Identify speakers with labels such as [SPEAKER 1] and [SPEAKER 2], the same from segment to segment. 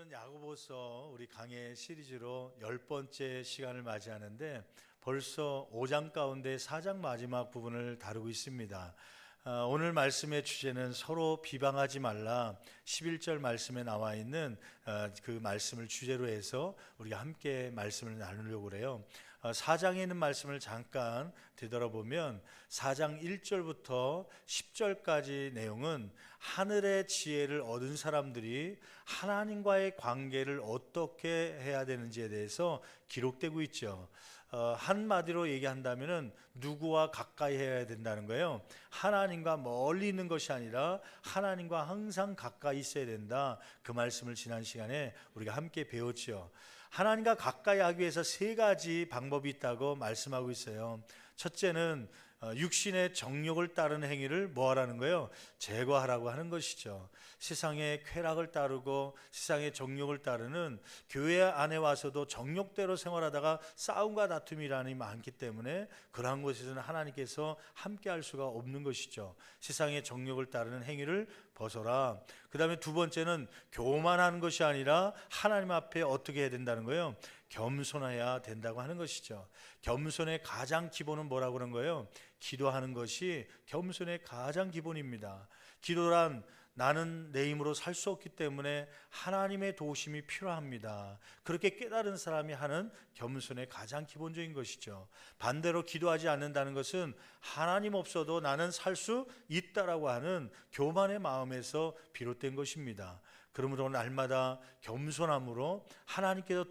[SPEAKER 1] 오늘은 야고보서 우리 강해 시리즈로 10번째 시간을 맞이하는데 벌써 5장 가운데 4장 마지막 부분을 다루고 있습니다. 오늘 말씀의 주제는 서로 비방하지 말라 11절 말씀에 나와 있는 그 말씀을 주제로 해서 우리가 함께 말씀을 나누려고 그래요. 4장에 있는 말씀을 잠깐 되돌아보면 4장 1절부터 10절까지 내용은 하늘의 지혜를 얻은 사람들이 하나님과의 관계를 어떻게 해야 되는지에 대해서 기록되고 있죠. 한마디로 얘기한다면 누구와 가까이 해야 된다는 거예요. 하나님과 멀리 있는 것이 아니라 하나님과 항상 가까이 있어야 된다. 그 말씀을 지난 시간에 우리가 함께 배웠죠. 하나님과 가까이 하기 위해서 세 가지 방법이 있다고 말씀하고 있어요. 첫째는 육신의 정욕을 따르는 행위를 뭐하라는 거예요? 제거하라고 하는 것이죠. 세상의 쾌락을 따르고 세상의 정욕을 따르는 교회 안에 와서도 정욕대로 생활하다가 싸움과 다툼이라니 많기 때문에 그러한 곳에서는 하나님께서 함께 할 수가 없는 것이죠. 세상의 정욕을 따르는 행위를 벗어라. 그 다음에 두 번째는 교만하는 것이 아니라 하나님 앞에 어떻게 해야 된다는 거예요? 겸손해야 된다고 하는 것이죠. 겸손의 가장 기본은 뭐라고 그런 거예요? 기도하는 것이 겸손의 가장 기본입니다. 기도란 나는 내 힘으로 살 수 없기 때문에 하나님의 도우심이 필요합니다. 그렇게 깨달은 사람이 하는 겸손의 가장 기본적인 것이죠. 반대로 기도하지 않는다는 것은 하나님 없어도 나는 살 수 있다라고 하는 교만의 마음에서 비롯된 것입니다. 그러므로 날마다 겸손함으로 하나님께서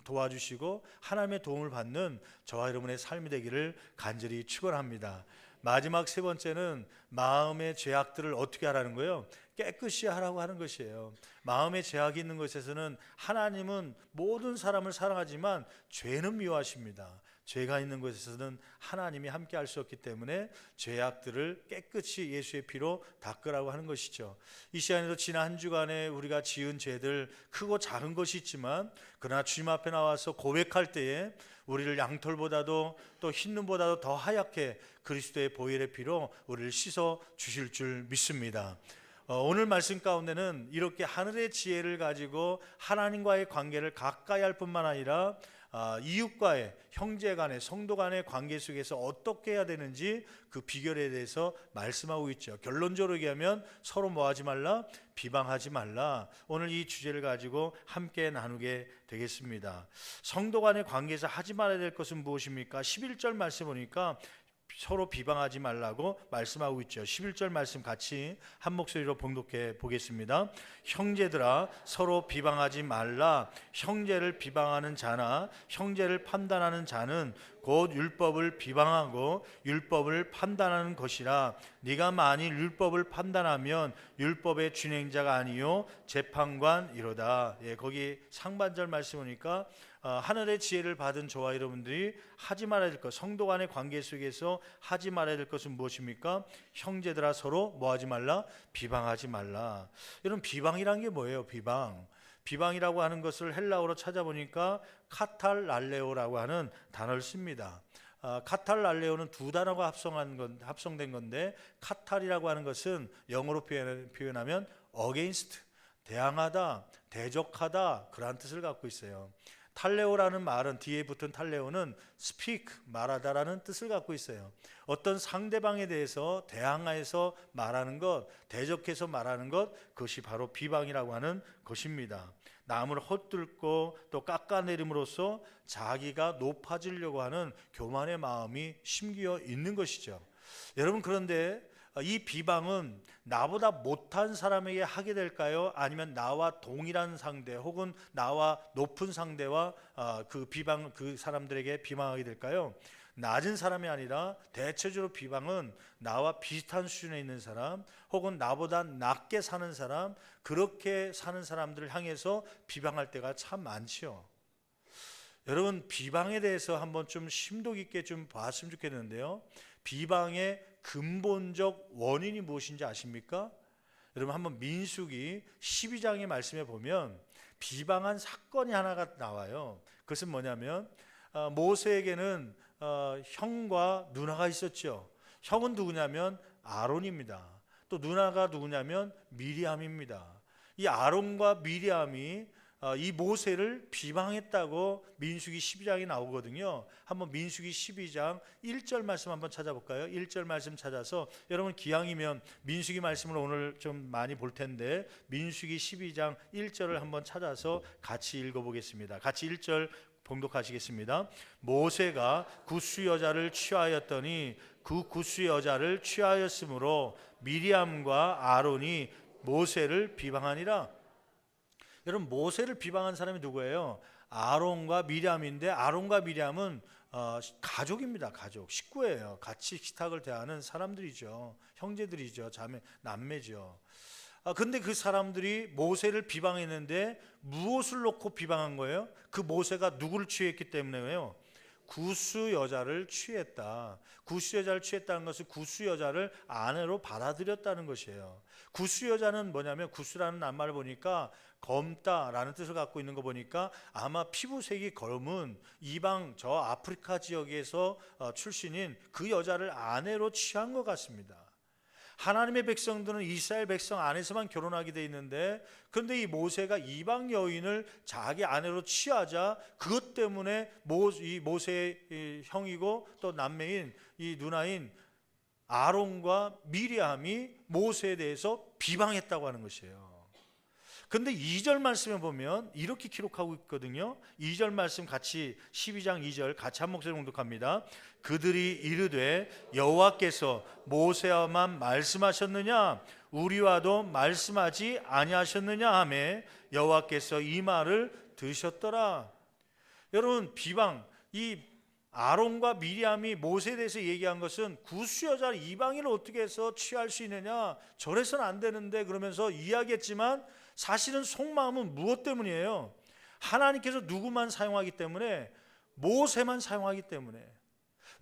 [SPEAKER 1] 도와주시고 하나님의 도움을 받는 저와 여러분의 삶이 되기를 간절히 축원합니다. 마지막 세 번째는 마음의 죄악들을 어떻게 하라는 거예요? 깨끗이 하라고 하는 것이에요. 마음의 죄악이 있는 것에서는 하나님은 모든 사람을 사랑하지만 죄는 미워하십니다. 죄가 있는 곳에서는 하나님이 함께 할 수 없기 때문에 죄악들을 깨끗이 예수의 피로 닦으라고 하는 것이죠. 이 시간에도 지난 한 주간에 우리가 지은 죄들 크고 작은 것이 있지만 그러나 주님 앞에 나와서 고백할 때에 우리를 양털보다도 또 흰눈보다도 더 하얗게 그리스도의 보혈의 피로 우리를 씻어 주실 줄 믿습니다. 오늘 말씀 가운데는 이렇게 하늘의 지혜를 가지고 하나님과의 관계를 가까이 할 뿐만 아니라 이웃과의 형제 간의 성도 간의 관계 속에서 어떻게 해야 되는지 그 비결에 대해서 말씀하고 있죠. 결론적으로 얘기하면 서로 뭐하지 말라? 비방하지 말라. 오늘 이 주제를 가지고 함께 나누게 되겠습니다. 성도 간의 관계에서 하지 말아야 될 것은 무엇입니까? 11절 말씀 보니까 서로 비방하지 말라고 말씀하고 있죠. 11절 말씀 같이 한 목소리로 봉독해 보겠습니다. 형제들아 서로 비방하지 말라. 형제를 비방하는 자나 형제를 판단하는 자는 곧 율법을 비방하고 율법을 판단하는 것이라. 네가 만일 율법을 판단하면 율법의 준행자가 아니요 재판관이로다. 거기 상반절 말씀 보니까 하늘의 지혜를 받은 저와 여러분들이 하지 말아야 될 것, 성도 간의 관계 속에서 하지 말아야 될 것은 무엇입니까? 형제들아 서로 뭐하지 말라? 비방하지 말라. 여러분 비방이란 게 뭐예요? 비방이라고 하는 것을 헬라어로 찾아보니까 카탈랄레오라고 하는 단어를 씁니다. 카탈랄레오는 두 단어가 합성된 건데 카탈이라고 하는 것은 영어로 표현하면 against, 대항하다, 대적하다 그런 뜻을 갖고 있어요. 탈레오라는 말은 뒤에 붙은 탈레오는 speak, 말하다라는 뜻을 갖고 있어요. 어떤 상대방에 대해서 대항해서 말하는 것, 대적해서 말하는 것, 그것이 바로 비방이라고 하는 것입니다. 남을 헛뚫고 또 깎아내림으로써 자기가 높아지려고 하는 교만의 마음이 심기어 있는 것이죠. 여러분 그런데 이 비방은 나보다 못한 사람에게 하게 될까요? 아니면 나와 동일한 상대 혹은 나와 높은 상대와 그 사람들에게 비방하게 될까요? 낮은 사람이 아니라 대체적으로 비방은 나와 비슷한 수준에 있는 사람 혹은 나보다 낮게 사는 사람, 그렇게 사는 사람들을 향해서 비방할 때가 참 많지요. 여러분 비방에 대해서 한번 좀 심도 깊게 좀 봤으면 좋겠는데요. 비방의 근본적 원인이 무엇인지 아십니까? 여러분 한번 민수기 12장의 말씀에 보면 비방한 사건이 하나가 나와요. 그것은 뭐냐면 모세에게는 형과 누나가 있었죠. 형은 누구냐면 아론입니다. 또 누나가 누구냐면 미리암입니다. 이 아론과 미리암이 이 모세를 비방했다고 민수기 12장이 나오거든요. 한번 민수기 12장 1절 말씀 한번 찾아볼까요? 1절 말씀 찾아서 여러분 기왕이면 민수기 말씀을 오늘 좀 많이 볼 텐데 민수기 12장 1절을 한번 찾아서 같이 읽어보겠습니다. 같이 1절 봉독하시겠습니다. 모세가 굿수 여자를 취하였더니 그 굿수 여자를 취하였으므로 미리암과 아론이 모세를 비방하니라. 여러분 모세를 비방한 사람이 누구예요? 아론과 미리암인데 아론과 미리암은 가족입니다. 가족, 식구예요. 같이 식탁을 대하는 사람들이죠. 형제들이죠. 자매, 남매죠. 근데 그 사람들이 모세를 비방했는데 무엇을 놓고 비방한 거예요? 그 모세가 누구를 취했기 때문에요? 구스 여자를 취했다. 구스 여자를 취했다는 것은 구스 여자를 아내로 받아들였다는 것이에요. 구스 여자는 뭐냐면 구스라는 낱말을 보니까 검다라는 뜻을 갖고 있는 거 보니까 아마 피부색이 검은 이방 저 아프리카 지역에서 출신인 그 여자를 아내로 취한 것 같습니다. 하나님의 백성들은 이스라엘 백성 안에서만 결혼하게 돼 있는데 그런데 이 모세가 이방 여인을 자기 아내로 취하자 그것 때문에 이 모세의 형이고 또 남매인 이 누나인 아론과 미리암이 모세에 대해서 비방했다고 하는 것이에요. 근데 2절 말씀에 보면 이렇게 기록하고 있거든요. 2절 말씀 같이 12장 2절 같이 한 목소리 봉독합니다. 그들이 이르되 여호와께서 모세와만 말씀하셨느냐 우리와도 말씀하지 아니하셨느냐 하며 여호와께서 이 말을 들으셨더라. 여러분 비방 이 아론과 미리암이 모세에 대해서 얘기한 것은 구스 여자를 이방인을 어떻게 해서 취할 수 있느냐 저래서는 안 되는데 그러면서 이야기했지만 사실은 속마음은 무엇 때문이에요? 하나님께서 누구만 사용하기 때문에 모세만 사용하기 때문에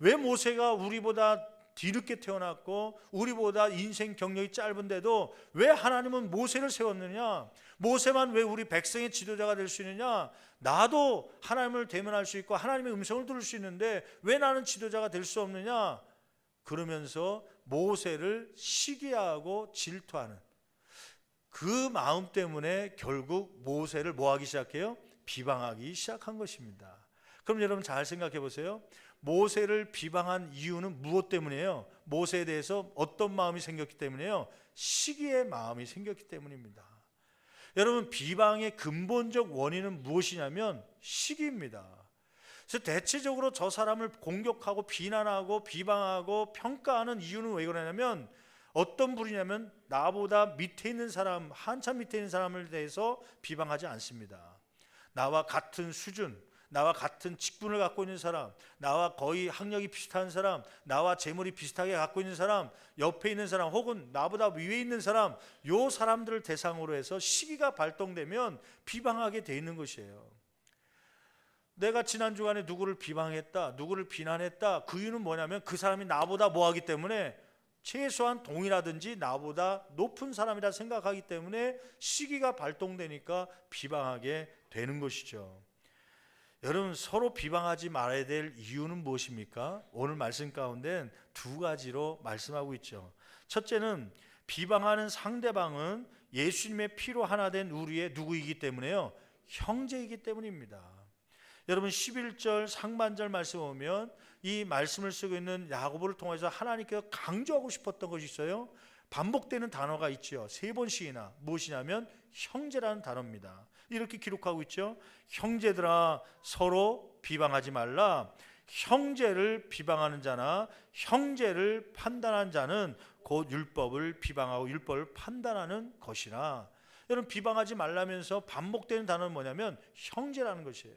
[SPEAKER 1] 왜 모세가 우리보다 뒤늦게 태어났고 우리보다 인생 경력이 짧은데도 왜 하나님은 모세를 세웠느냐? 모세만 왜 우리 백성의 지도자가 될 수 있느냐? 나도 하나님을 대면할 수 있고 하나님의 음성을 들을 수 있는데 왜 나는 지도자가 될 수 없느냐? 그러면서 모세를 시기하고 질투하는 그 마음 때문에 결국 모세를 뭐하기 시작해요? 비방하기 시작한 것입니다. 그럼 여러분 잘 생각해 보세요. 모세를 비방한 이유는 무엇 때문이에요? 모세에 대해서 어떤 마음이 생겼기 때문이에요? 시기의 마음이 생겼기 때문입니다. 여러분 비방의 근본적 원인은 무엇이냐면 시기입니다. 그래서 대체적으로 저 사람을 공격하고 비난하고 비방하고 평가하는 이유는 왜 그러냐면 어떤 분이냐면 나보다 밑에 있는 사람, 한참 밑에 있는 사람을 대해서 비방하지 않습니다. 나와 같은 수준, 나와 같은 직분을 갖고 있는 사람, 나와 거의 학력이 비슷한 사람, 나와 재물이 비슷하게 갖고 있는 사람, 옆에 있는 사람 혹은 나보다 위에 있는 사람, 요 사람들을 대상으로 해서 시기가 발동되면 비방하게 돼 있는 것이에요. 내가 지난 주간에 누구를 비방했다, 누구를 비난했다. 그 이유는 뭐냐면 그 사람이 나보다 뭐하기 때문에 최소한 동이라든지 나보다 높은 사람이라 생각하기 때문에 시기가 발동되니까 비방하게 되는 것이죠. 여러분 서로 비방하지 말아야 될 이유는 무엇입니까? 오늘 말씀 가운데 두 가지로 말씀하고 있죠. 첫째는 비방하는 상대방은 예수님의 피로 하나 된 우리의 누구이기 때문에요? 형제이기 때문입니다. 여러분 11절 상반절 말씀 보면 이 말씀을 쓰고 있는 야고보를 통해서 하나님께서 강조하고 싶었던 것이 있어요. 반복되는 단어가 있죠. 3번씩이나 무엇이냐면 형제라는 단어입니다. 이렇게 기록하고 있죠. 형제들아 서로 비방하지 말라. 형제를 비방하는 자나 형제를 판단한 자는 곧 율법을 비방하고 율법을 판단하는 것이라. 여러분 비방하지 말라면서 반복되는 단어는 뭐냐면 형제라는 것이에요.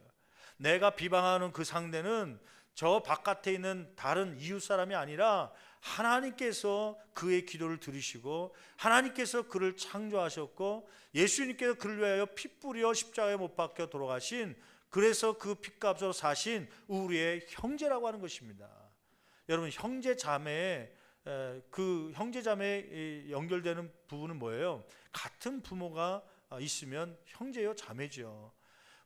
[SPEAKER 1] 내가 비방하는 그 상대는 저 바깥에 있는 다른 이웃 사람이 아니라 하나님께서 그의 기도를 들으시고 하나님께서 그를 창조하셨고 예수님께서 그를 위하여 피 뿌려 십자가에 못 박혀 돌아가신 그래서 그 핏값으로 사신 우리의 형제라고 하는 것입니다. 여러분 형제 자매에 그 형제 자매에 연결되는 부분은 뭐예요? 같은 부모가 있으면 형제요 자매죠.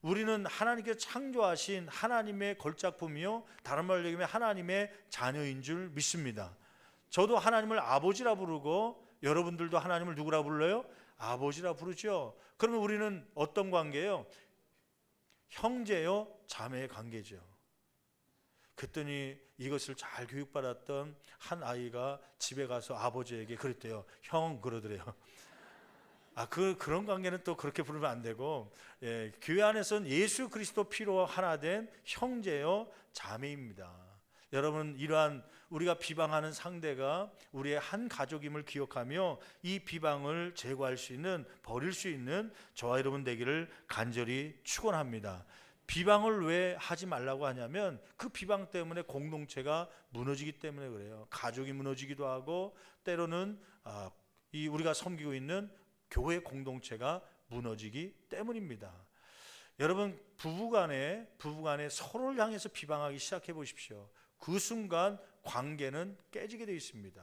[SPEAKER 1] 우리는 하나님께서 창조하신 하나님의 걸작품이요 다른 말로 얘기하면 하나님의 자녀인 줄 믿습니다. 저도 하나님을 아버지라 부르고 여러분들도 하나님을 누구라 불러요? 아버지라 부르죠. 그러면 우리는 어떤 관계예요? 형제요 자매의 관계죠. 그랬더니 이것을 잘 교육받았던 한 아이가 집에 가서 아버지에게 그랬대요. 형 그러더래요. 그런 관계는 또 그렇게 부르면 안 되고, 교회 안에서는 예수 그리스도 피로 하나 된 형제요 자매입니다. 여러분, 이러한 우리가 비방하는 상대가 우리의 한 가족임을 기억하며 이 비방을 제거할 수 있는, 버릴 수 있는 저와 여러분 되기를 간절히 축원합니다. 비방을 왜 하지 말라고 하냐면 그 비방 때문에 공동체가 무너지기 때문에 그래요. 가족이 무너지기도 하고, 때로는 우리가 섬기고 있는 교회 공동체가 무너지기 때문입니다. 여러분, 부부간에 서로를 향해서 비방하기 시작해 보십시오. 그 순간 관계는 깨지게 되어 있습니다.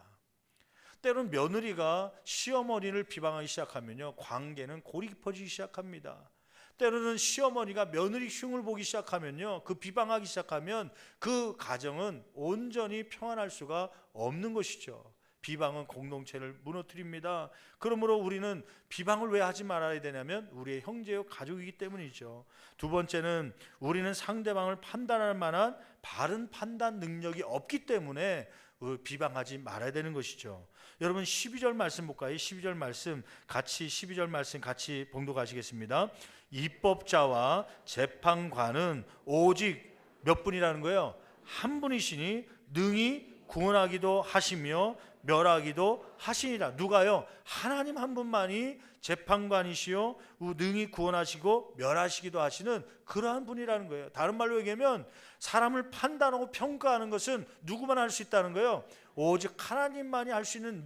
[SPEAKER 1] 때로는 며느리가 시어머니를 비방하기 시작하면요, 관계는 골이 깊어지기 시작합니다. 때로는 시어머니가 며느리 흉을 보기 시작하면요, 그 비방하기 시작하면 그 가정은 온전히 평안할 수가 없는 것이죠. 비방은 공동체를 무너뜨립니다. 그러므로 우리는 비방을 왜 하지 말아야 되냐면 우리의 형제요 가족이기 때문이죠. 두 번째는 우리는 상대방을 판단할 만한 바른 판단 능력이 없기 때문에 비방하지 말아야 되는 것이죠. 여러분, 12절 말씀 볼까요? 12절 말씀 같이 봉독하시겠습니다. 입법자와 재판관은 오직 몇 분이라는 거예요? 한 분이시니 능히 구원하기도 하시며 멸하기도 하시니라. 누가요? 하나님 한 분만이 재판관이시요 능히 구원하시고 멸하시기도 하시는 그러한 분이라는 거예요. 다른 말로 얘기하면 사람을 판단하고 평가하는 것은 누구만 할 수 있다는 거예요? 오직 하나님만이 할 수 있는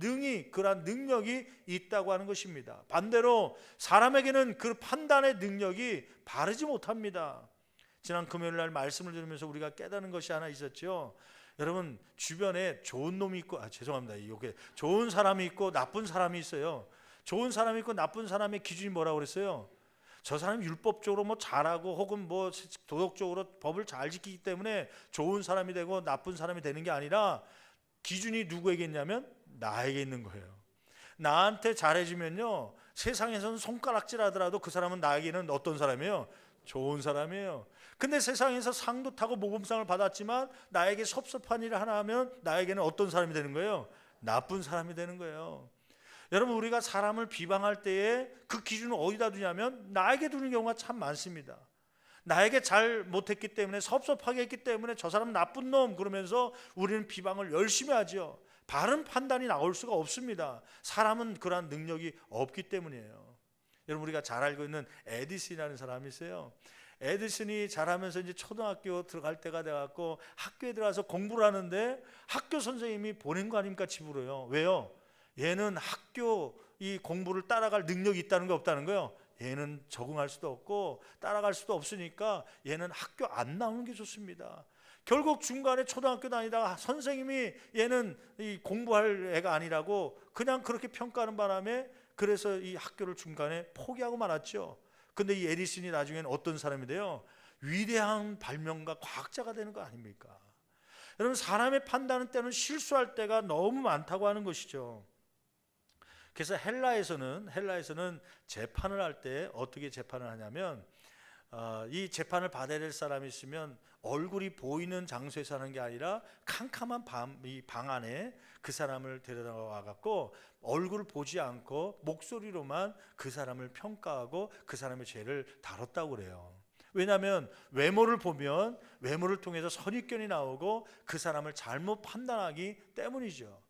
[SPEAKER 1] 그러한 능력이 있다고 하는 것입니다. 반대로 사람에게는 그 판단의 능력이 바르지 못합니다. 지난 금요일 날 말씀을 들으면서 우리가 깨닫는 것이 하나 있었죠. 여러분, 주변에 좋은 놈이 있고 이게 좋은 사람이 있고 나쁜 사람이 있어요. 좋은 사람이 있고 나쁜 사람의 기준이 뭐라고 그랬어요? 저 사람이 율법적으로 잘하고 혹은 도덕적으로 법을 잘 지키기 때문에 좋은 사람이 되고 나쁜 사람이 되는 게 아니라 기준이 누구에게 있냐면 나에게 있는 거예요. 나한테 잘해주면요, 세상에서는 손가락질 하더라도 그 사람은 나에게는 어떤 사람이에요? 좋은 사람이에요. 근데 세상에서 상도 타고 모범상을 받았지만 나에게 섭섭한 일을 하나 하면 나에게는 어떤 사람이 되는 거예요? 나쁜 사람이 되는 거예요. 여러분, 우리가 사람을 비방할 때에 그 기준을 어디다 두냐면 나에게 두는 경우가 참 많습니다. 나에게 잘 못했기 때문에, 섭섭하게 했기 때문에 저 사람은 나쁜 놈 그러면서 우리는 비방을 열심히 하죠. 바른 판단이 나올 수가 없습니다. 사람은 그러한 능력이 없기 때문이에요. 여러분, 우리가 잘 알고 있는 에디슨이라는 사람이 있어요. 에디슨이 자라면서 이제 초등학교 들어갈 때가 돼갖고 학교에 들어가서 공부를 하는데 학교 선생님이 보낸 거 아닙니까, 집으로요. 왜요? 얘는 학교 이 공부를 따라갈 능력이 있다는 게 없다는 거예요. 얘는 적응할 수도 없고 따라갈 수도 없으니까 얘는 학교 안 나오는 게 좋습니다. 결국 중간에 초등학교 다니다가 선생님이 얘는 이 공부할 애가 아니라고 그냥 그렇게 평가하는 바람에 그래서 이 학교를 중간에 포기하고 말았죠. 근데 이 에디슨이 나중에는 어떤 사람이 돼요? 위대한 발명가, 과학자가 되는 거 아닙니까? 여러분, 사람의 판단은 때는 실수할 때가 너무 많다고 하는 것이죠. 그래서 헬라에서는 재판을 할 때 어떻게 재판을 하냐면 이 재판을 받아야 될 사람이 있으면 얼굴이 보이는 장소에서 하는 게 아니라 캄캄한 이 방 안에 그 사람을 데려다와 갖고 얼굴을 보지 않고 목소리로만 그 사람을 평가하고 그 사람의 죄를 다뤘다고 그래요. 왜냐하면 외모를 보면 외모를 통해서 선입견이 나오고 그 사람을 잘못 판단하기 때문이죠.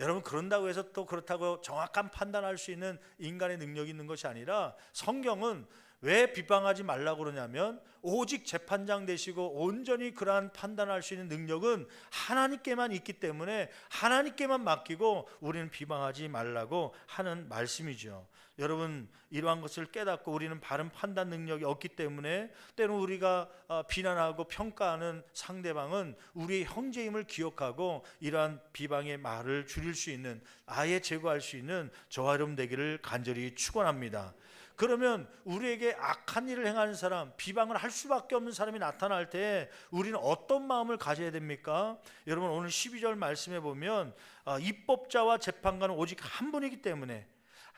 [SPEAKER 1] 여러분, 그런다고 해서 또 그렇다고 정확한 판단할 수 있는 인간의 능력이 있는 것이 아니라 성경은 왜 비방하지 말라고 그러냐면 오직 재판장 되시고 온전히 그러한 판단할 수 있는 능력은 하나님께만 있기 때문에 하나님께만 맡기고 우리는 비방하지 말라고 하는 말씀이죠. 여러분, 이러한 것을 깨닫고 우리는 바른 판단 능력이 없기 때문에 때로 우리가 비난하고 평가하는 상대방은 우리의 형제임을 기억하고 이러한 비방의 말을 줄일 수 있는, 아예 제거할 수 있는 저와 여러분 되기를 간절히 축원합니다. 그러면 우리에게 악한 일을 행하는 사람, 비방을 할 수밖에 없는 사람이 나타날 때 우리는 어떤 마음을 가져야 됩니까? 여러분, 오늘 12절 말씀에 보면 입법자와 재판관은 오직 한 분이기 때문에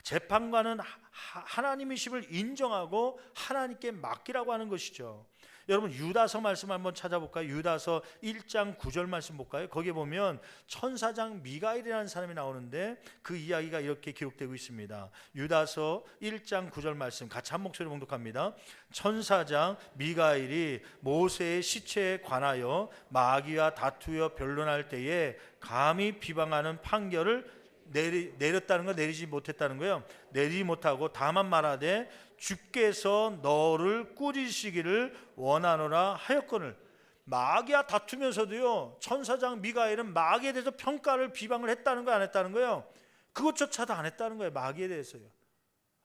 [SPEAKER 1] 재판관은 하나님이심을 인정하고 하나님께 맡기라고 하는 것이죠. 여러분 유다서 말씀 한번 찾아볼까요? 유다서 1장 9절 말씀 볼까요? 거기에 보면 천사장 미가엘이라는 사람이 나오는데 그 이야기가 이렇게 기록되고 있습니다. 유다서 1장 9절 말씀 같이 한 목소리 봉독합니다. 천사장 미가엘이 모세의 시체에 관하여 마귀와 다투어 변론할 때에 감히 비방하는 판결을 내렸다는 거, 내리지 못했다는 거예요. 내리지 못하고 다만 말하되 주께서 너를 꾸짖으시기를 원하노라 하였거늘. 마귀와 다투면서도요, 천사장 미가엘은 마귀에 대해서 평가를 비방을 했다는 거, 안 했다는 거예요? 그것조차도 안 했다는 거예요. 마귀에 대해서요.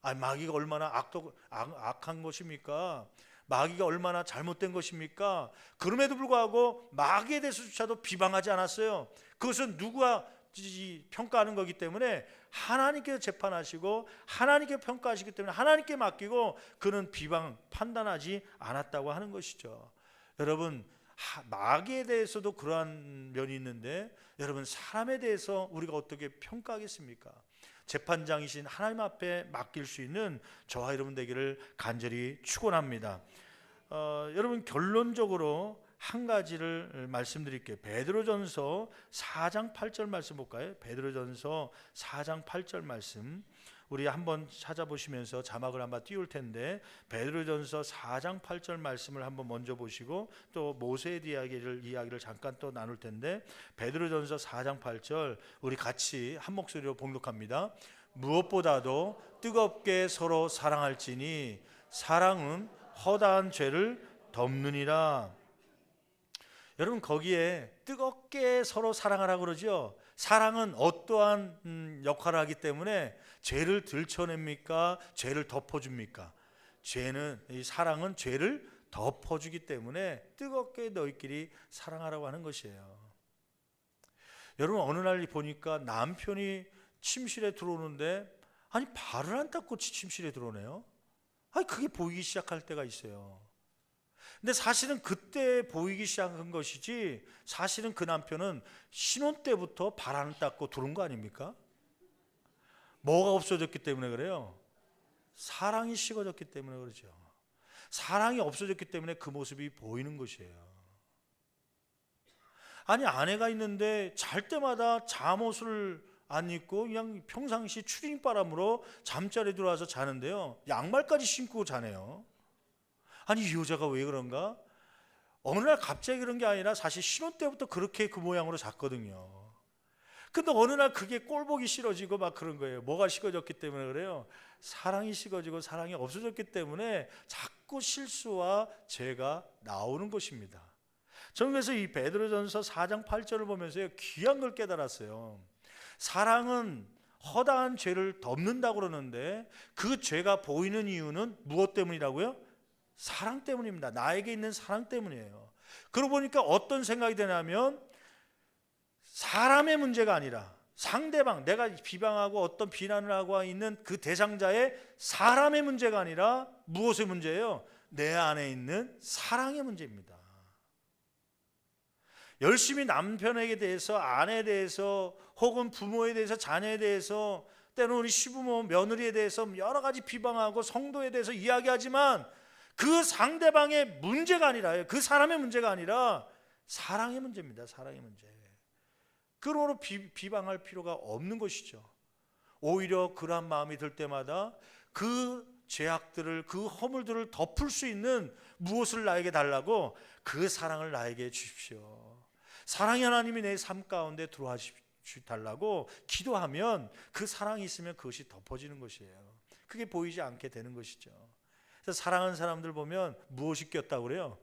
[SPEAKER 1] 아니, 마귀가 얼마나 악한 것입니까? 마귀가 얼마나 잘못된 것입니까? 그럼에도 불구하고 마귀에 대해서조차도 비방하지 않았어요. 그것은 누가 평가하는 거기 때문에 하나님께서 재판하시고 하나님께 평가하시기 때문에 하나님께 맡기고 그는 비방 판단하지 않았다고 하는 것이죠. 여러분, 마귀에 대해서도 그러한 면이 있는데 여러분, 사람에 대해서 우리가 어떻게 평가하겠습니까? 재판장이신 하나님 앞에 맡길 수 있는 저와 여러분 되기를 간절히 축원합니다. 여러분, 결론적으로 한 가지를 말씀드릴게요. 베드로전서 4장 8절 말씀 볼까요? 베드로전서 4장 8절 말씀 우리 한번 찾아보시면서 자막을 한번 띄울 텐데, 베드로전서 4장 8절 말씀을 한번 먼저 보시고 또 모세의 이야기를 잠깐 또 나눌 텐데, 베드로전서 4장 8절 우리 같이 한 목소리로 봉독합니다. 무엇보다도 뜨겁게 서로 사랑할지니 사랑은 허다한 죄를 덮느니라. 여러분, 거기에 뜨겁게 서로 사랑하라고 그러죠. 사랑은 어떠한 역할을 하기 때문에 죄를 들춰냅니까? 죄를 덮어줍니까? 이 사랑은 죄를 덮어주기 때문에 뜨겁게 너희끼리 사랑하라고 하는 것이에요. 여러분, 어느 날 보니까 남편이 침실에 들어오는데 아니 발을 안 닦고 침실에 들어오네요. 아니 그게 보이기 시작할 때가 있어요. 근데 사실은 그때 보이기 시작한 것이지, 사실은 그 남편은 신혼 때부터 발 안 닦고 들어온 거 아닙니까? 뭐가 없어졌기 때문에 그래요? 사랑이 식어졌기 때문에 그러죠. 사랑이 없어졌기 때문에 그 모습이 보이는 것이에요. 아니, 아내가 있는데 잘 때마다 잠옷을 안 입고 그냥 평상시 추리닝바람으로 잠자리에 들어와서 자는데요, 양말까지 신고 자네요. 아니, 이 여자가 왜 그런가? 어느 날 갑자기 그런 게 아니라 사실 신혼 때부터 그렇게 그 모양으로 잤거든요. 근데 어느 날 그게 꼴보기 싫어지고 막 그런 거예요. 뭐가 식어졌기 때문에 그래요? 사랑이 식어지고 사랑이 없어졌기 때문에 자꾸 실수와 죄가 나오는 것입니다. 저는 그래서 이 베드로전서 4장 8절을 보면서요, 귀한 걸 깨달았어요. 사랑은 허다한 죄를 덮는다고 그러는데 그 죄가 보이는 이유는 무엇 때문이라고요? 사랑 때문입니다. 나에게 있는 사랑 때문이에요. 그러고 보니까 어떤 생각이 되냐면, 사람의 문제가 아니라 상대방, 내가 비방하고 어떤 비난을 하고 있는 그 대상자의 사람의 문제가 아니라 무엇의 문제예요? 내 안에 있는 사랑의 문제입니다. 열심히 남편에게 대해서, 아내에 대해서, 혹은 부모에 대해서, 자녀에 대해서, 때로는 우리 시부모, 며느리에 대해서 여러 가지 비방하고 성도에 대해서 이야기하지만 그 상대방의 문제가 아니라, 그 사람의 문제가 아니라 사랑의 문제입니다. 사랑의 문제. 그러므로 비방할 필요가 없는 것이죠. 오히려 그러한 마음이 들 때마다 그 죄악들을, 그 허물들을 덮을 수 있는 무엇을 나에게 달라고? 그 사랑을 나에게 주십시오. 사랑의 하나님이 내 삶 가운데 들어와 달라고 기도하면 그 사랑이 있으면 그것이 덮어지는 것이에요. 그게 보이지 않게 되는 것이죠. 그래서 사랑하는 사람들 보면 무엇이 꼈다고 그래요?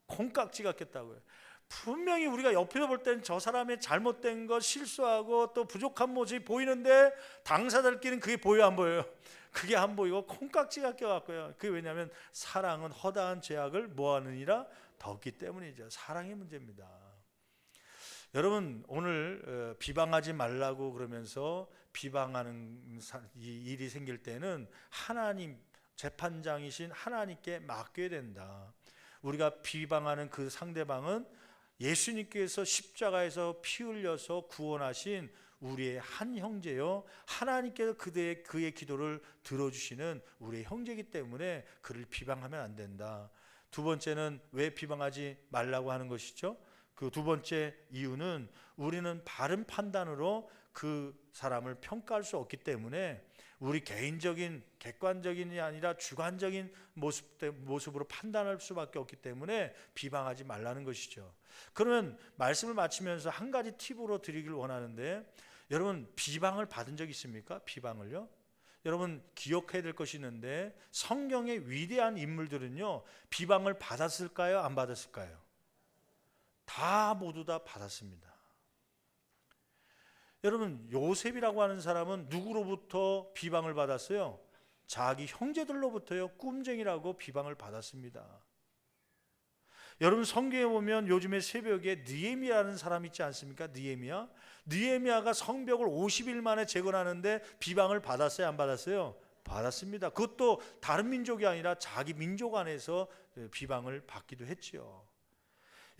[SPEAKER 1] 콩깍지가 꼈다고요. 분명히 우리가 옆에서 볼 때는 저 사람의 잘못된 것, 실수하고 또 부족한 모습이 보이는데 당사자들끼리는 그게 보여 안 보여요? 그게 안 보이고 콩깍지가 껴갖고요. 그게 왜냐하면 사랑은 허다한 죄악을 뭐하느니라? 덮기 때문이죠. 사랑의 문제입니다. 여러분, 오늘 비방하지 말라고 그러면서 비방하는 일이 생길 때는 하나님, 재판장이신 하나님께 맡겨야 된다. 우리가 비방하는 그 상대방은 예수님께서 십자가에서 피 흘려서 구원하신 우리의 한 형제요 하나님께서 그의 기도를 들어주시는 우리의 형제이기 때문에 그를 비방하면 안 된다. 두 번째는 왜 비방하지 말라고 하는 것이죠? 그 두 번째 이유는 우리는 바른 판단으로 그 사람을 평가할 수 없기 때문에 우리 개인적인 객관적인이 아니라 주관적인 모습으로 판단할 수밖에 없기 때문에 비방하지 말라는 것이죠. 그러면 말씀을 마치면서 한 가지 팁으로 드리길 원하는데, 여러분 비방을 받은 적 있습니까? 비방을요? 여러분 기억해야 될 것이 있는데, 성경의 위대한 인물들은요 비방을 받았을까요? 안 받았을까요? 다 모두 다 받았습니다. 여러분 요셉이라고 하는 사람은 누구로부터 비방을 받았어요? 자기 형제들로부터요 꾼쟁이라고 비방을 받았습니다. 여러분 성경에 보면 요즘에 새벽에 느헤미야라는 사람 있지 않습니까? 느헤미야가 성벽을 50일 만에 재건하는데 비방을 받았어요? 안 받았어요? 받았습니다. 그것도 다른 민족이 아니라 자기 민족 안에서 비방을 받기도 했죠.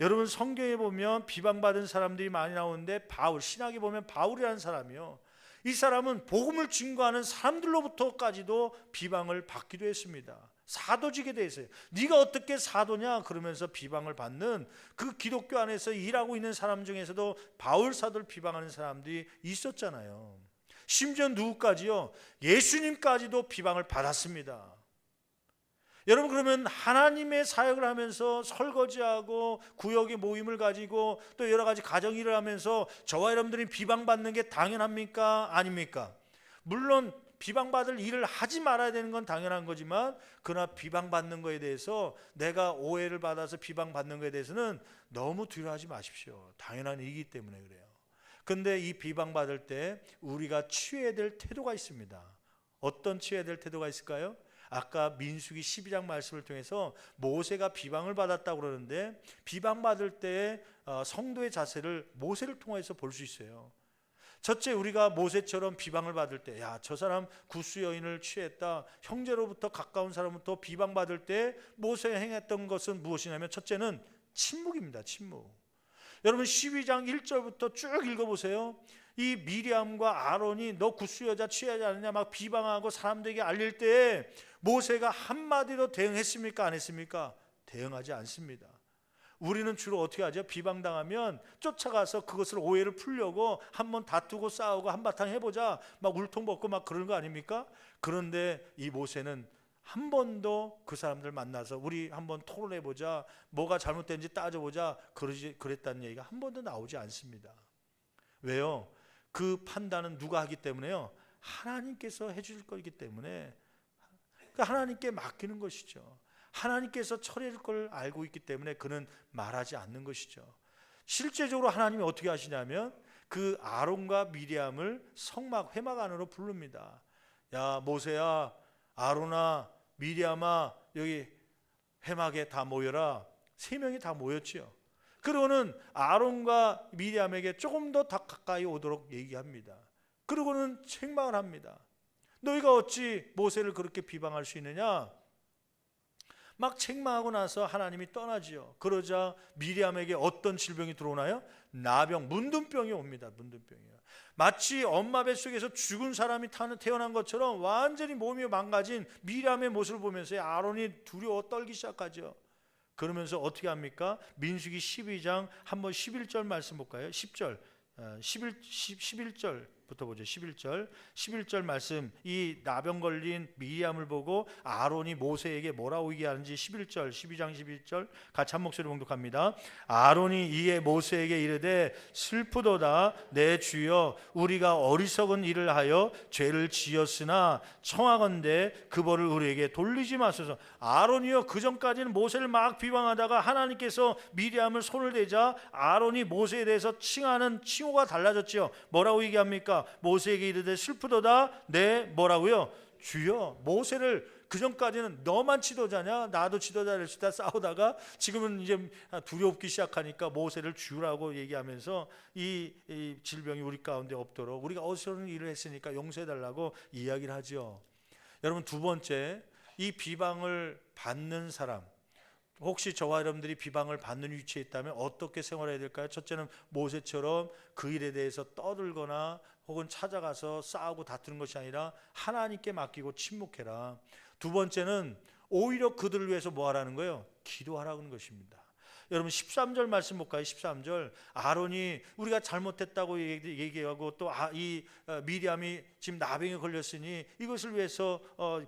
[SPEAKER 1] 여러분 성경에 보면 비방받은 사람들이 많이 나오는데, 신학에 보면 바울이라는 사람이요, 이 사람은 복음을 증거하는 사람들로부터까지도 비방을 받기도 했습니다. 사도직에 대해서요. 네가 어떻게 사도냐 그러면서 비방을 받는, 그 기독교 안에서 일하고 있는 사람 중에서도 바울 사도를 비방하는 사람들이 있었잖아요. 심지어 누구까지요? 예수님까지도 비방을 받았습니다. 여러분 그러면 하나님의 사역을 하면서 설거지하고 구역의 모임을 가지고 또 여러 가지 가정 일을 하면서 저와 여러분들이 비방받는 게 당연합니까? 아닙니까? 물론 비방받을 일을 하지 말아야 되는 건 당연한 거지만, 그러나 비방받는 거에 대해서, 내가 오해를 받아서 비방받는 거에 대해서는 너무 두려워하지 마십시오. 당연한 일이기 때문에 그래요. 그런데 이 비방받을 때 우리가 취해야 될 태도가 있습니다. 어떤 취해야 될 태도가 있을까요? 아까 민수기 12장 말씀을 통해서 모세가 비방을 받았다고 그러는데, 비방받을 때 성도의 자세를 모세를 통해서 볼 수 있어요. 첫째, 우리가 모세처럼 비방을 받을 때, 야, 저 사람 구스 여인을 취했다, 형제로부터 가까운 사람부터 비방받을 때 모세가 행했던 것은 무엇이냐면, 첫째는 침묵입니다. 침묵. 여러분 12장 1절부터 쭉 읽어보세요. 이 미리암과 아론이 너 구스 여자 취하지 않느냐 막 비방하고 사람들에게 알릴 때 모세가 한마디로 대응했습니까? 안 했습니까? 대응하지 않습니다. 우리는 주로 어떻게 하죠? 비방당하면 쫓아가서 그것을 오해를 풀려고 한번 다투고 싸우고 한바탕 해보자 막 울통벗고 막 그런 거 아닙니까? 그런데 이 모세는 한 번도 그 사람들 만나서 우리 한번 토론해보자, 뭐가 잘못된지 따져보자 그랬다는 얘기가 한 번도 나오지 않습니다. 왜요? 그 판단은 누가 하기 때문에요? 하나님께서 해주실 거기 때문에 하나님께 맡기는 것이죠. 하나님께서 처리할 걸 알고 있기 때문에 그는 말하지 않는 것이죠. 실제적으로 하나님이 어떻게 하시냐면, 그 아론과 미리암을 회막 안으로 부릅니다. 야, 모세야, 아론아, 미리암아, 여기 회막에 다 모여라. 3명이 다 모였죠. 그리고는 아론과 미리암에게 조금 더 가까이 오도록 얘기합니다. 그리고는 책망을 합니다. 너희가 어찌 모세를 그렇게 비방할 수 있느냐? 막 책망하고 나서 하나님이 떠나지요. 그러자 미리암에게 어떤 질병이 들어오나요? 나병, 문둥병이 옵니다. 문둥병이요. 마치 엄마 뱃속에서 죽은 사람이 태어난 것처럼 완전히 몸이 망가진 미리암의 모습을 보면서 아론이 두려워 떨기 시작하죠. 그러면서 어떻게 합니까? 민수기 12장 한번 11절 말씀 볼까요? 10절, 11절부터 보죠. 11절 말씀, 이 나병 걸린 미리암을 보고 아론이 모세에게 뭐라고 얘기하는지 12장 11절 같이 한 목소리 봉독합니다. 아론이 이에 모세에게 이르되 슬프도다 내 주여, 우리가 어리석은 일을 하여 죄를 지었으나 청하건대 그 벌을 우리에게 돌리지 마소서. 아론이요, 그 전까지는 모세를 막 비방하다가 하나님께서 미리암을 손을 대자 아론이 모세에 대해서 칭하는 칭호가 달라졌죠. 뭐라고 얘기합니까? 모세에게 이르되 슬프도다 내 뭐라고요? 주여. 모세를 그전까지는 너만 지도자냐, 나도 지도자를 수다 싸우다가 지금은 이제 두렵기 시작하니까 모세를 주라고 얘기하면서 이 질병이 우리 가운데 없도록 우리가 어리석은 일을 했으니까 용서해달라고 이야기를 하죠. 여러분 두 번째, 이 비방을 받는 사람, 혹시 저와 여러분들이 비방을 받는 위치에 있다면 어떻게 생활해야 될까요? 첫째는 모세처럼 그 일에 대해서 떠들거나 혹은 찾아가서 싸우고 다투는 것이 아니라 하나님께 맡기고 침묵해라. 두 번째는 오히려 그들을 위해서 뭐 하라는 거예요? 기도하라는 것입니다. 여러분 13절 말씀 볼까요? 13절 아론이 우리가 잘못했다고 얘기하고 또 이 미리암이 지금 나병에 걸렸으니 이것을 위해서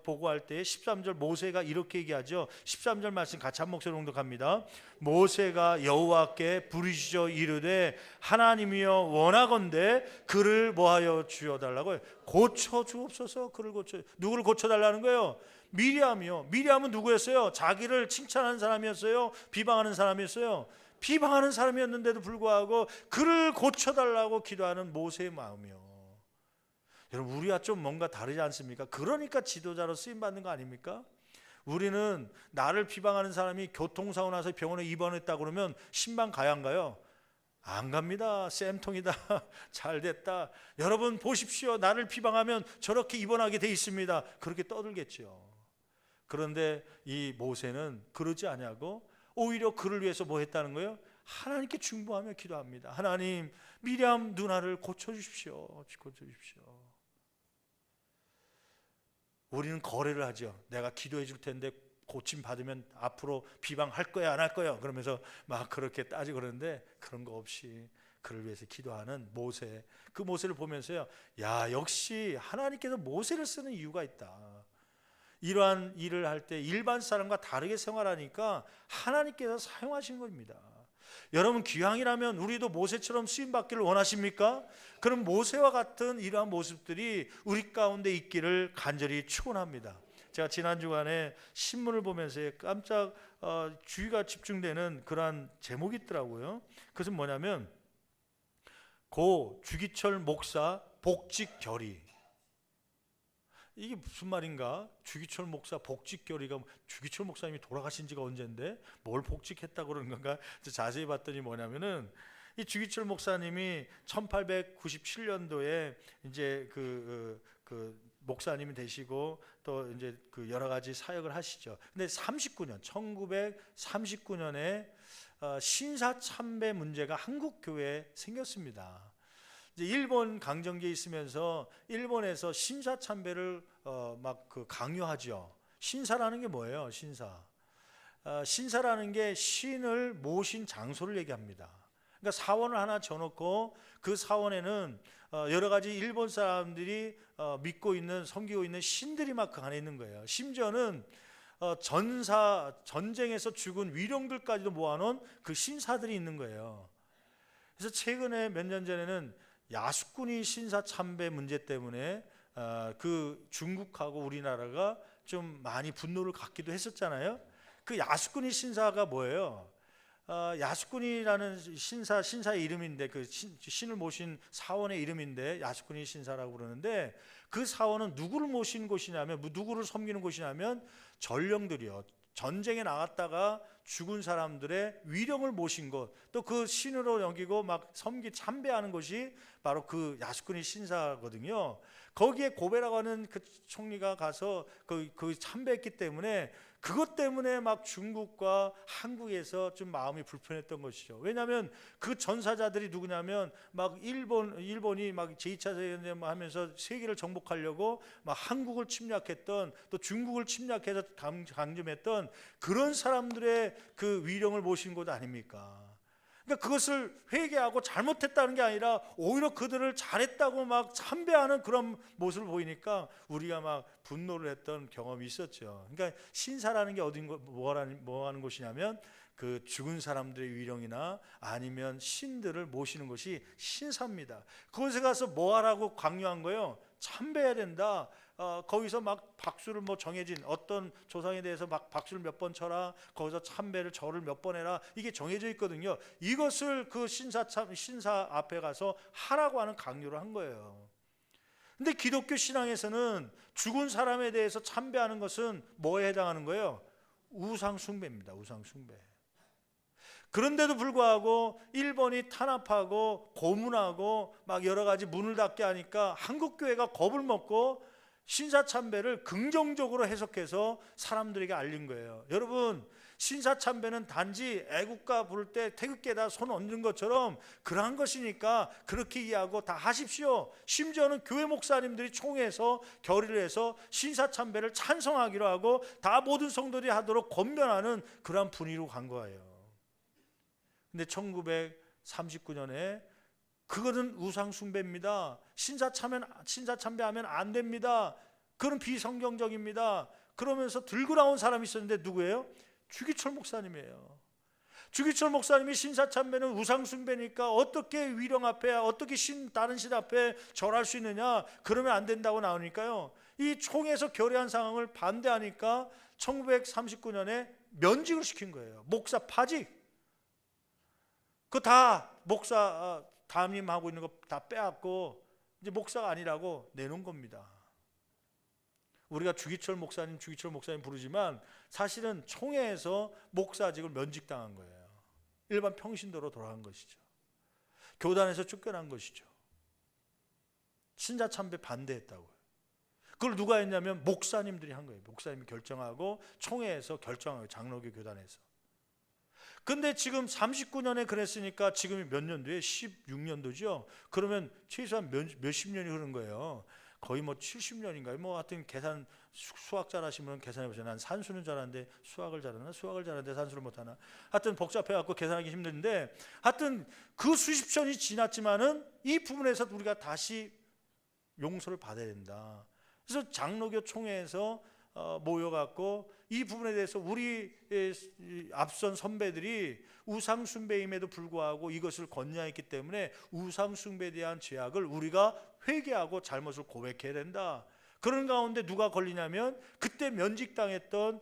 [SPEAKER 1] 보고할 때 13절 모세가 이렇게 얘기하죠. 13절 말씀 같이 한 목소리로 공독합니다. 모세가 여호와께 부르짖어 이르되 하나님이여 원하건대 그를 뭐하여 주어달라고요? 고쳐 주옵소서. 그를 고쳐. 누구를 고쳐달라는 거예요? 미리암이요. 미리암은 누구였어요? 자기를 칭찬하는 사람이었어요? 비방하는 사람이었어요? 비방하는 사람이었는데도 불구하고 그를 고쳐달라고 기도하는 모세의 마음이요. 여러분 우리와 좀 뭔가 다르지 않습니까? 그러니까 지도자로 쓰임받는 거 아닙니까? 우리는 나를 비방하는 사람이 교통사고 나서 병원에 입원했다 그러면 신방 가야 안 가요? 안 갑니다. 쌤통이다. 잘 됐다. 여러분 보십시오. 나를 비방하면 저렇게 입원하게 돼 있습니다. 그렇게 떠들겠죠. 그런데 이 모세는 그러지 아니하고 오히려 그를 위해서 뭐 했다는 거예요? 하나님께 중보하며 기도합니다. 하나님, 미리암 누나를 고쳐주십시오. 고쳐주십시오. 우리는 거래를 하죠. 내가 기도해 줄 텐데 고침 받으면 앞으로 비방할 거야 안 할 거야 그러면서 막 그렇게 따지고 그러는데 그런 거 없이 그를 위해서 기도하는 모세. 그 모세를 보면서요, 야 역시 하나님께서 모세를 쓰는 이유가 있다. 이러한 일을 할 때 일반 사람과 다르게 생활하니까 하나님께서 사용하신 겁니다. 여러분 기왕이라면 우리도 모세처럼 쓰임받기를 원하십니까? 그럼 모세와 같은 이러한 모습들이 우리 가운데 있기를 간절히 축원합니다. 제가 지난 주간에 신문을 보면서 깜짝 주의가 집중되는 그러한 제목이 있더라고요. 그것은 뭐냐면 고 주기철 목사 복직 결의. 이게 무슨 말인가? 주기철 목사 복직 결의가 주기철 목사님이 돌아가신 지가 언젠데 뭘 복직했다고 그러는 건가? 자세히 봤더니 뭐냐면은 이 주기철 목사님이 1897년도에 이제 그 목사님이 되시고 또 이제 그 여러 가지 사역을 하시죠. 근데 1939년에 신사 참배 문제가 한국 교회에 생겼습니다. 이제 일본 강점기에 있으면서 일본에서 신사 참배를 막 그 강요하죠. 신사라는 게 뭐예요? 신사라는 게 신을 모신 장소를 얘기합니다. 그러니까 사원을 하나 져놓고 그 사원에는 여러 가지 일본 사람들이 믿고 있는 섬기고 있는 신들이 막 그 안에 있는 거예요. 심지어는 전쟁에서 죽은 위령들까지도 모아놓은 그 신사들이 있는 거예요. 그래서 최근에 몇 년 전에는 야수꾼이 신사 참배 문제 때문에 그 중국하고 우리나라가 좀 많이 분노를 갖기도 했었잖아요. 그 야수꾼이 신사가 뭐예요? 야수꾼이라는 신사의 이름인데 그 신을 모신 사원의 이름인데 야수꾼이 신사라고 그러는데 그 사원은 누구를 모신 곳이냐면 누구를 섬기는 곳이냐면 전령들이요. 전쟁에 나갔다가 죽은 사람들의 위령을 모신 것, 또 그 신으로 여기고 막 참배하는 것이 바로 그 야수꾼이 신사거든요. 거기에 고베라고 하는 그 총리가 가서 그 참배했기 때문에 그것 때문에 막 중국과 한국에서 좀 마음이 불편했던 것이죠. 왜냐하면 그 전사자들이 누구냐면 막 일본이 막 제2차 세계대전 하면서 세계를 정복하려고 막 한국을 침략했던 또 중국을 침략해서 강점했던 그런 사람들의 그 위령을 모신 곳 아닙니까? 그러니까 그것을 회개하고 잘못했다는 게 아니라 오히려 그들을 잘했다고 막 참배하는 그런 모습을 보이니까 우리가 막 분노를 했던 경험이 있었죠. 그러니까 신사라는 게 뭐 하는 곳이냐면 그 죽은 사람들의 위령이나 아니면 신들을 모시는 것이 신사입니다. 그곳에 가서 뭐 하라고 강요한 거예요? 참배해야 된다. 거기서 막 박수를 뭐 정해진 어떤 조상에 대해서 막 박수를 몇 번 쳐라. 거기서 참배를 절을 몇 번 해라. 이게 정해져 있거든요. 이것을 그 신사 앞에 가서 하라고 하는 강요를 한 거예요. 근데 기독교 신앙에서는 죽은 사람에 대해서 참배하는 것은 뭐에 해당하는 거예요? 우상 숭배입니다. 우상 숭배. 그런데도 불구하고 일본이 탄압하고 고문하고 막 여러 가지 문을 닫게 하니까 한국 교회가 겁을 먹고 신사참배를 긍정적으로 해석해서 사람들에게 알린 거예요. 여러분, 신사참배는 단지 애국가 부를 때 태극기에다 손 얹는 것처럼 그러한 것이니까 그렇게 이해하고 다 하십시오. 심지어는 교회 목사님들이 총회에서 결의를 해서 신사참배를 찬성하기로 하고 다 모든 성도들이 하도록 권면하는 그러한 분위기로 간 거예요. 근데 1939년에 그거는 우상숭배입니다. 신사참배하면 안 됩니다. 그건 비성경적입니다. 그러면서 들고 나온 사람이 있었는데 누구예요? 주기철 목사님이에요. 주기철 목사님이 신사참배는 우상숭배니까 어떻게 위령 앞에, 어떻게 다른 신 앞에 절할 수 있느냐, 그러면 안 된다고 나오니까요, 이 총회에서 결의한 상황을 반대하니까 1939년에 면직을 시킨 거예요. 목사 파직. 그 다 목사 담임하고 있는 거 다 빼앗고 이제 목사가 아니라고 내놓은 겁니다. 우리가 주기철 목사님 부르지만 사실은 총회에서 목사직을 면직당한 거예요. 일반 평신도로 돌아간 것이죠. 교단에서 쫓겨난 것이죠. 신사참배 반대했다고요. 그걸 누가 했냐면 목사님들이 한 거예요. 목사님이 결정하고 총회에서 결정하고, 장로교 교단에서. 근데 지금 39년에 그랬으니까 지금이 몇 년도에 16년도죠. 그러면 최소한 몇십 년이 흐른 거예요. 거의 뭐 70년인가요? 뭐 하여튼 계산, 수학 잘하시면 계산해 보세요. 난 산수는 잘하는데 수학을 잘하나? 수학을 잘하는데 산수를 못하나? 하여튼 복잡해갖고 계산하기 힘든데, 하여튼 그 수십 년이 지났지만은 이 부분에서 우리가 다시 용서를 받아야 된다. 그래서 장로교 총회에서 모여갖고 이 부분에 대해서 우리 앞선 선배들이 우상숭배임에도 불구하고 이것을 권장했기 때문에 우상숭배에 대한 죄악을 우리가 회개하고 잘못을 고백해야 된다. 그런 가운데 누가 걸리냐면 그때 면직당했던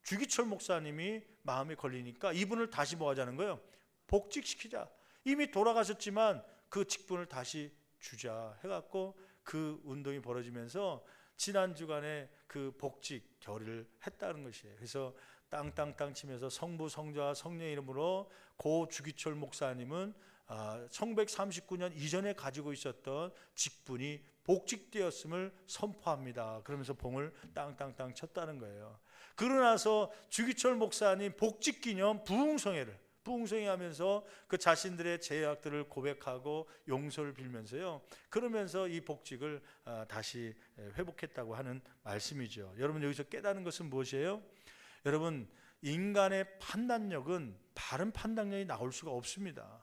[SPEAKER 1] 주기철 목사님이 마음에 걸리니까 이분을 다시 뭐 하자는 거예요? 복직시키자. 이미 돌아가셨지만 그 직분을 다시 주자 해갖고 그 운동이 벌어지면서 지난 주간에 그 복직 결의를 했다는 것이에요. 그래서 땅땅땅 치면서 성부, 성자와 성령의 이름으로 고 주기철 목사님은 1939년 이전에 가지고 있었던 직분이 복직되었음을 선포합니다. 그러면서 봉을 땅땅땅 쳤다는 거예요. 그러고 나서 주기철 목사님 복직기념 부흥성회 하면서 그 자신들의 죄악들을 고백하고 용서를 빌면서요, 그러면서 이 복직을 다시 회복했다고 하는 말씀이죠. 여러분, 여기서 깨닫는 것은 무엇이에요? 여러분, 인간의 판단력은 바른 판단력이 나올 수가 없습니다.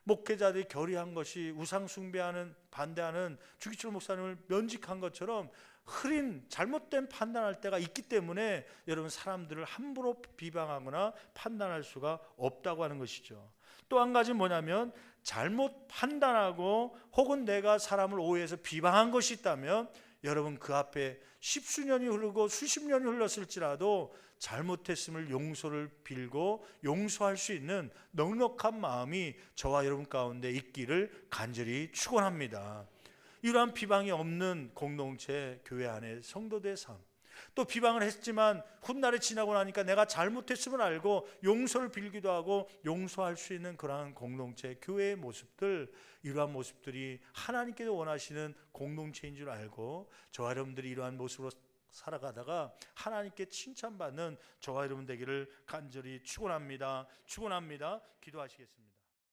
[SPEAKER 1] 목회자들이 결의한 것이 우상숭배하는, 반대하는 주기철 목사님을 면직한 것처럼 흐린 잘못된 판단할 때가 있기 때문에 여러분, 사람들을 함부로 비방하거나 판단할 수가 없다고 하는 것이죠. 또 한 가지 뭐냐면, 잘못 판단하고 혹은 내가 사람을 오해해서 비방한 것이 있다면 여러분, 그 앞에 십수년이 흐르고 수십 년이 흘렀을지라도 잘못했음을 용서를 빌고 용서할 수 있는 넉넉한 마음이 저와 여러분 가운데 있기를 간절히 축원합니다. 이러한 비방이 없는 공동체, 교회 안의 성도들의 삶, 또 비방을 했지만 훗날에 지나고 나니까 내가 잘못했음을 알고 용서를 빌기도 하고 용서할 수 있는 그러한 공동체, 교회의 모습들, 이러한 모습들이 하나님께서 원하시는 공동체인 줄 알고 저와 여러분들이 이러한 모습으로 살아가다가 하나님께 칭찬받는 저와 여러분 되기를 간절히 축원합니다. 기도하시겠습니다.